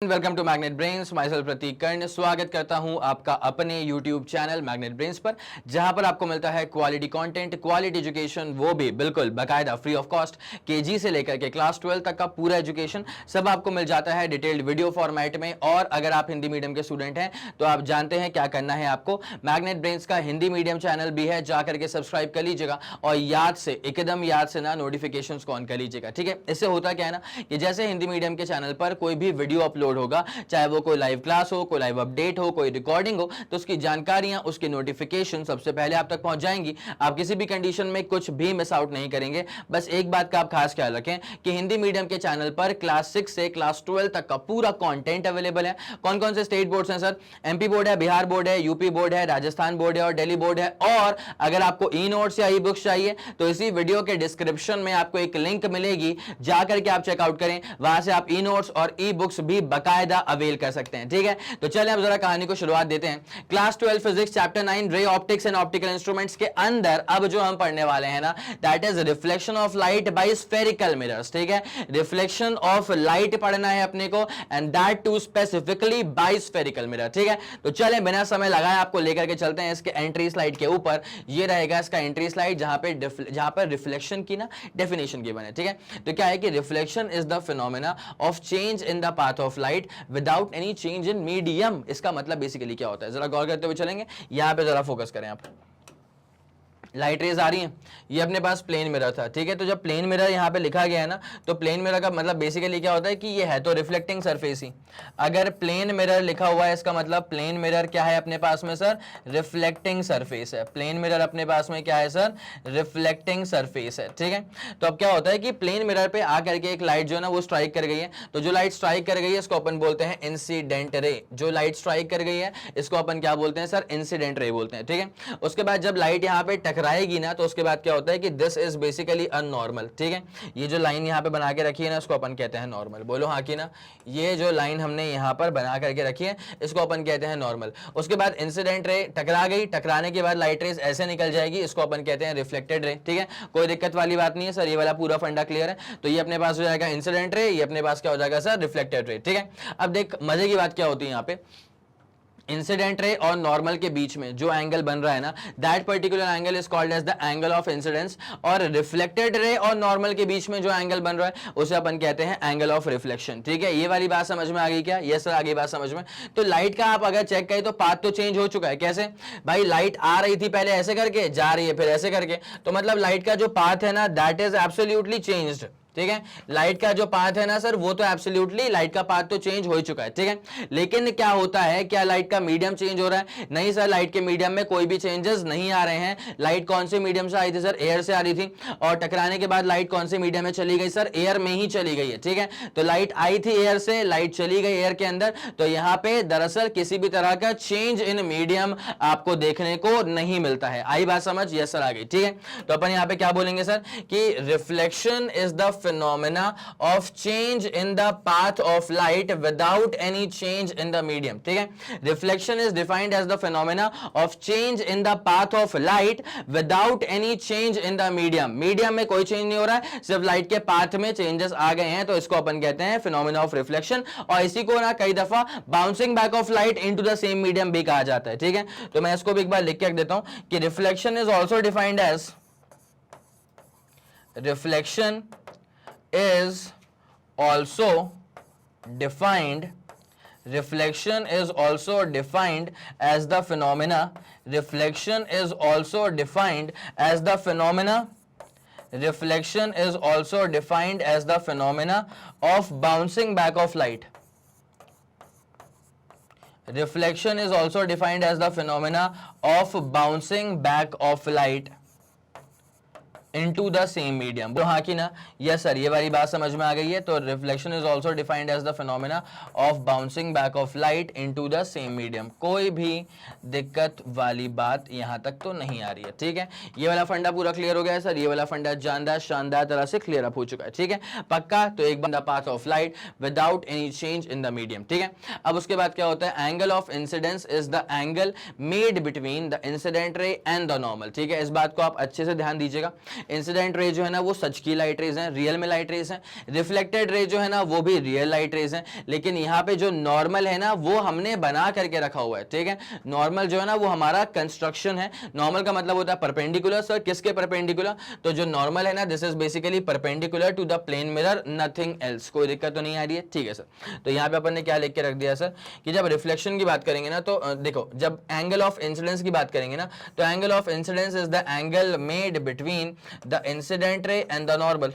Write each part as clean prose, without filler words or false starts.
Welcome to magnet brains. Myself Prateek Karn स्वागत करता हूं आपका अपने यूट्यूब चैनल मैग्नेट ब्रेन्स पर, जहां पर आपको मिलता है क्वालिटी कंटेंट, क्वालिटी एजुकेशन, वो भी बिल्कुल बाकायदा फ्री ऑफ कॉस्ट। केजी से लेकर के क्लास 12 तक का पूरा एजुकेशन सब आपको मिल जाता है डिटेल्ड वीडियो फॉर्मेट में। और अगर आप हिंदी मीडियम के स्टूडेंट हैं तो आप जानते हैं क्या करना है आपको। मैग्नेट ब्रेन्स का हिंदी मीडियम चैनल भी है, जाकर के सब्सक्राइब कर लीजिएगा और याद से, एकदम याद से ना नोटिफिकेशन ऑन कर लीजिएगा, ठीक है। इससे होता क्या है ना कि जैसे हिंदी मीडियम के चैनल पर कोई भी वीडियो अपलोड होगा, चाहे वो कोई लाइव क्लास हो, कोई लाइव अपडेट हो, कोई रिकॉर्डिंग हो, तो उसकी जानकारियां, उसकी नोटिफिकेशन सबसे पहले आप तक पहुंच जाएंगी। आप किसी भी कंडीशन में कुछ भी मिस आउट नहीं करेंगे। बस एक बात का आप खास ख्याल रखें कि हिंदी मीडियम के चैनल पर क्लास 6 से क्लास 12 तक का पूरा कंटेंट अवेलेबल है। कौन कौन से स्टेट बोर्ड्स हैं सर? एमपी बोर्ड है, बिहार बोर्ड है, यूपी बोर्ड है, राजस्थान बोर्ड है और दिल्ली बोर्ड है। और अगर आपको ई नोट्स या ई बुक्स चाहिए तो इसी वीडियो के डिस्क्रिप्शन में आपको एक लिंक मिलेगी, जाकर के आप चेकआउट करें। वहां से आप ई नोट्स और ई बुक्स भी बाकायदा अवेल कर सकते हैं, ठीक है। तो चलें अब जरा कहानी को शुरुआत देते हैं। Class 12 physics chapter 9 ray optics and optical instruments के अंदर अब जो हम पढ़ने वाले हैं ना, that is reflection of light by spherical mirrors, ठीक है। रिफ्लेक्शन ऑफ लाइट पढ़ना है अपने को, and that to specifically by spherical mirror, ठीक है। तो चलें बिना समय लगाए आपको लेकर के चलते हैं इसके एंट्री स्लाइड के ऊपर। ये रहेगा इसका एंट्री स्लाइड, जहां पर रिफ्लेक्शन की ना डेफिनेशन गिवन है, ठीक है। तो क्या है कि reflection is the phenomena of change in the path of light without any change in medium. इसका मतलब बेसिकली क्या होता है, जरा गौर करते हुए चलेंगे। यहां पे जरा फोकस करें आप। लाइट रेज आ रही है, ये अपने पास प्लेन मिरर था, ठीक है। तो जब प्लेन मिरर यहाँ पे लिखा गया है ना, तो प्लेन मिरर का मतलब बेसिकली क्या होता है कि ये है तो रिफ्लेक्टिंग सरफेस ही। अगर प्लेन मिरर लिखा हुआ है, इसका मतलब प्लेन मिरर क्या है अपने पास में सर? रिफ्लेक्टिंग सरफेस है। प्लेन मिरर अपने पास में क्या है सर? रिफ्लेक्टिंग सरफेस है, ठीक है। तो अब क्या होता है कि प्लेन मिरर पे आकर के एक लाइट जो है ना वो स्ट्राइक कर गई है। तो जो लाइट स्ट्राइक कर गई है इसको अपन बोलते हैं इंसिडेंट रे। जो लाइट स्ट्राइक कर गई है इसको अपन क्या बोलते हैं सर? इंसिडेंट रे बोलते हैं, ठीक है। उसके बाद जब लाइट यहाँ पे टकराएगी ना, तो उसके बाद क्या होता है कि दिस इज बेसिकली अननॉर्मल, ठीक है। ये जो लाइन यहाँ पे बना के रखी है ना, इसको अपन कहते हैं नॉर्मल। बोलो हाँ कि ना। ये जो लाइन हमने यहाँ पर बना करके रखी है इसको अपन कहते हैं नॉर्मल। उसके बाद इंसिडेंट रे टकरा गई, टकराने के बाद लाइट रेस ऐसे निकल जाएगी, इसको अपन कहते हैं रिफ्लेक्टेड रे, ठीक है। कोई दिक्कत वाली बात नहीं है सर, ये वाला पूरा फंडा क्लियर है। तो ये अपने पास हो जाएगा इंसिडेंट रे, ये अपने पास क्या हो जाएगा सर? रिफ्लेक्टेड रे, ठीक है। अब देख मजे की बात क्या होती है यहाँ पे, इंसिडेंट रे और नॉर्मल के बीच में जो एंगल बन रहा है ना, that particular angle is called as the angle of incidence. और रिफ्लेक्टेड रे और नॉर्मल के बीच में जो एंगल बन रहा है उसे अपन कहते हैं एंगल ऑफ रिफ्लेक्शन, ठीक है। ये वाली बात समझ में आ गई क्या? यस सर, आ गई बात समझ में। तो लाइट का आप अगर चेक करें तो पाथ तो चेंज हो चुका है। कैसे भाई? लाइट आ रही थी पहले ऐसे करके, जा रही है फिर ऐसे करके, तो मतलब लाइट का जो पाथ है ना दैट इज एब्सोल्युटली चेंज्ड, ठीक है। लाइट का जो पाथ है ना सर वो तो एब्सोल्युटली लाइट का पाथ तो चेंज हो चुका है, ठीक है। लेकिन क्या होता है, क्या लाइट का मीडियम चेंज हो रहा है? नहीं सर, लाइट के मीडियम में कोई भी चेंजेस नहीं आ रहे हैं। लाइट कौन से मीडियम से आई थी सर? एयर से आ रही थी। और टकराने के बाद लाइट कौन से मीडियम में चली गई सर? एयर में ही चली गई है, ठीक है। तो लाइट आई थी एयर से, लाइट चली गई एयर के अंदर। तो यहां पे दरअसल किसी भी तरह का चेंज इन मीडियम आपको देखने को नहीं मिलता है। आई बात समझ? यस सर, आ गई, ठीक है। तो अपन यहां पे क्या बोलेंगे सर कि reflection is the phenomena of change in the path of light without any change in the medium, ठीक है। Reflection is defined as the phenomena of change in the path of light without any change in the medium। Medium में कोई change नहीं हो रहा है, सिर्फ light के पाथ में चेंजेस आ गए हैं, तो इसको अपन कहते हैं phenomena of reflection। और इसी को ना कई दफा bouncing back of light into the same medium भी कहा जाता है, ठीक है। तो मैं इसको भी एक बार लिख के रख देता हूं कि reflection is also defined as reflection is also defined reflection is also defined as the phenomena reflection is also defined as the phenomena reflection is also defined as the phenomena of bouncing back of light reflection is also defined as the phenomena of bouncing back of light into the same medium। तो हाँ कि ना? Yes sir, ये वाली बात समझ में आ गई है। तो reflection is also defined as the phenomena of bouncing back of light into the same medium. कोई भी दिक्कत वाली बात यहाँ तक तो नहीं आ रही है, ठीक है। ये वाला फंडा पूरा क्लियर हो गया है सर, ये वाला फंडा शानदार तरह से क्लियर अप हो चुका है, ठीक है। पक्का? तो एक बंदा path of light without any change in the medium, ठीक है। अब उसके बाद क्या होता है? Angle of incidence is the angle made between the incident ray and the normal, ठीक है। इस बात को आप अच्छे से ध्यान दीजिएगा इंसिडेंट रे जो है ना वो सच की लाइट रेज है, रियल में लाइट रेज है, रिफ्लेक्टेड रे जो है ना वो भी रियल लाइट रेज है, लेकिन यहाँ पे जो नॉर्मल है ना वो हमने बना करके रखा हुआ है, ठीक है। नॉर्मल जो है ना वो हमारा कंस्ट्रक्शन है। नॉर्मल का मतलब होता है परपेंडिकुलर। सर किसके परपेंडिकुलर? तो जो नॉर्मल है ना this is basically perpendicular to the plane mirror, nothing else. कोई दिक्कत तो नहीं आ रही है, ठीक है सर। तो यहाँ पे अपन ने क्या लिख के रख दिया सर कि जब रिफ्लेक्शन की बात करेंगे ना तो देखो जब एंगल ऑफ इंसिडेंस की बात करेंगे ना तो angle of incidence is the angle made between the incident ray and the normal.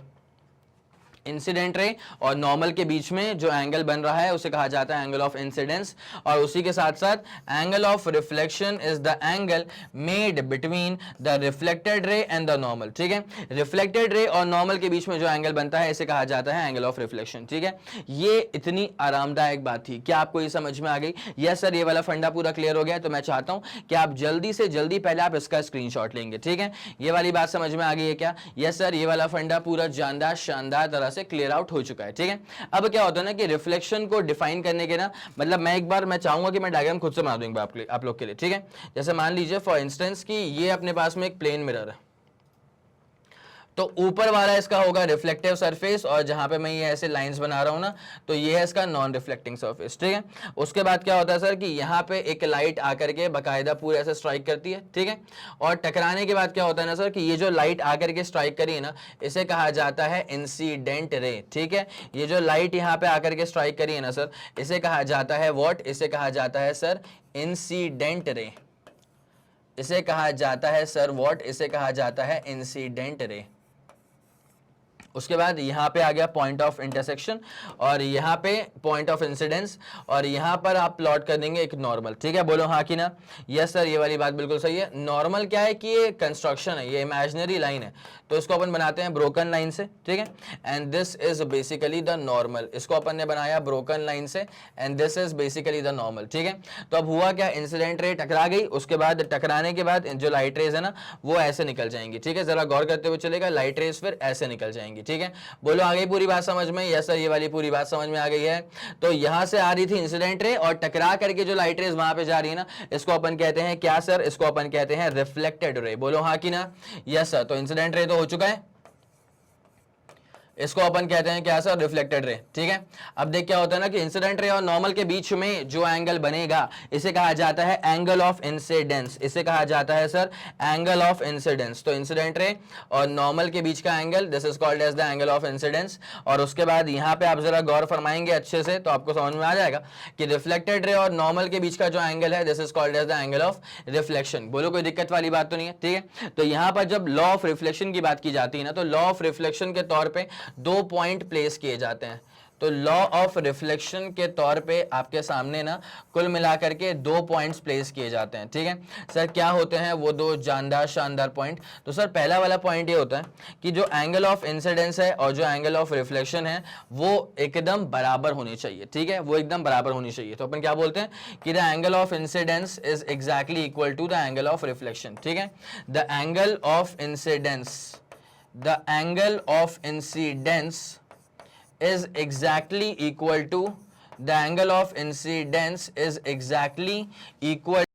Incident ray और नॉर्मल के बीच में जो एंगल बन रहा है उसे कहा जाता है एंगल ऑफ इंसिडेंस। और उसी के साथ साथ angle of reflection is the angle made between the reflected ray and the normal, ठीक है। रिफ्लेक्टेड रे और नॉर्मल के बीच में जो एंगल बनता है इसे कहा जाता है एंगल ऑफ रिफ्लेक्शन, ठीक है। ये इतनी आरामदायक बात थी, क्या आपको ये समझ में आ गई? यस सर, ये वाला फंडा पूरा क्लियर हो गया। तो मैं चाहता हूं कि आप जल्दी से जल्दी पहले आप इसका स्क्रीनशॉट लेंगे, ठीक है। ये वाली बात समझ में आ गई है क्या? यस सर, ये वाला फंडा पूरा जानदार शानदार तरह से क्लियर आउट हो चुका है, ठीक है। अब क्या होता है ना कि रिफ्लेक्शन को डिफाइन करने के ना मतलब मैं चाहूंगा कि मैं डायग्राम खुद से बना दूंगा आप लोग के लिए, ठीक है। जैसे मान लीजिए फॉर इंस्टेंस कि ये अपने पास में एक प्लेन मिरर है, तो ऊपर वाला इसका होगा रिफ्लेक्टिव सरफेस और जहां पे मैं ये ऐसे लाइंस बना रहा हूं ना तो ये है इसका नॉन रिफ्लेक्टिंग सरफेस, ठीक है। उसके बाद क्या होता है सर कि यहाँ पे एक लाइट आकर के बाकायदा पूरे ऐसे स्ट्राइक करती है, ठीक है। और टकराने के बाद क्या होता है ना सर कि ये जो लाइट आकर के स्ट्राइक करी है ना इसे कहा जाता है इंसिडेंट रे, ठीक है। ये जो लाइट यहाँ पे आकर के स्ट्राइक करी है ना सर इसे कहा जाता है व्हाट? इसे कहा जाता है सर इंसिडेंट रे। इसे कहा जाता है सर व्हाट? इसे कहा जाता है इंसिडेंट रे। उसके बाद यहाँ पे आ गया पॉइंट ऑफ इंटरसेक्शन और यहाँ पे पॉइंट ऑफ इंसिडेंस और यहाँ पर आप प्लॉट कर देंगे एक नॉर्मल, ठीक है। बोलो हाँ कि ना? यस सर, ये वाली बात बिल्कुल सही है। नॉर्मल क्या है कि ये कंस्ट्रक्शन है, ये इमेजिनरी लाइन है, तो इसको अपन बनाते हैं ब्रोकन लाइन से, ठीक है। And this is basically the normal. इसको अपन ने बनाया ब्रोकन लाइन से and this is basically the normal, ठीक है। तो अब हुआ क्या, इंसिडेंट रे टकरा गई, उसके बाद टकराने के बाद जो लाइट रेज है ना वो ऐसे निकल जाएंगी, ठीक है। जरा गौर करते हुए चलेगा, लाइट रेज फिर ऐसे निकल जाएंगी, ठीक है। बोलो आ गई पूरी बात समझ में? यस सर, ये वाली पूरी बात समझ में आ गई है। तो यहां से आ रही थी इंसिडेंट रे और टकरा करके जो लाइट रेज वहां पे जा रही है ना इसको अपन कहते हैं क्या सर? इसको अपन कहते हैं रिफ्लेक्टेड रे। बोलो हाँ कि ना? Yes sir. तो इंसिडेंट रे तो हो चुका है, इसको अपन कहते हैं क्या सर? रिफ्लेक्टेड रे, ठीक है। अब देख क्या होता है ना कि इंसिडेंट रे और नॉर्मल के बीच में जो एंगल बनेगा इसे कहा जाता है एंगल ऑफ इंसिडेंस। इसे कहा जाता है सर एंगल ऑफ इंसिडेंस। तो इंसिडेंट रे और नॉर्मल के बीच का angle this is called as the angle of incidence. और उसके बाद यहाँ पे आप जरा गौर फरमाएंगे अच्छे से तो आपको समझ में आ जाएगा कि रिफ्लेक्टेड रे और नॉर्मल के बीच का जो एंगल है this is called as the angle of reflection. बोलो कोई दिक्कत वाली बात तो नहीं है, ठीक है। तो यहाँ पर जब लॉ ऑफ रिफ्लेक्शन की बात की जाती है ना तो लॉ ऑफ रिफ्लेक्शन के तौर पर दो पॉइंट प्लेस किए जाते हैं। तो लॉ ऑफ रिफ्लेक्शन के तौर पे आपके सामने ना कुल मिलाकर के दो पॉइंट्स प्लेस किए जाते हैं, ठीक है। सर क्या होते हैं वो दो जानदार शानदार पॉइंट? तो सर पहला वाला पॉइंट ये होता है कि जो एंगल ऑफ इंसिडेंस है और जो एंगल ऑफ रिफ्लेक्शन है वो एकदम बराबर होनी चाहिए, ठीक है। वो एकदम बराबर होनी चाहिए। तो अपन क्या बोलते हैं कि the angle of incidence is exactly equal to the angle of reflection, ठीक है। The angle of incidence, the angle of incidence is exactly equal to the angle of incidence is exactly equal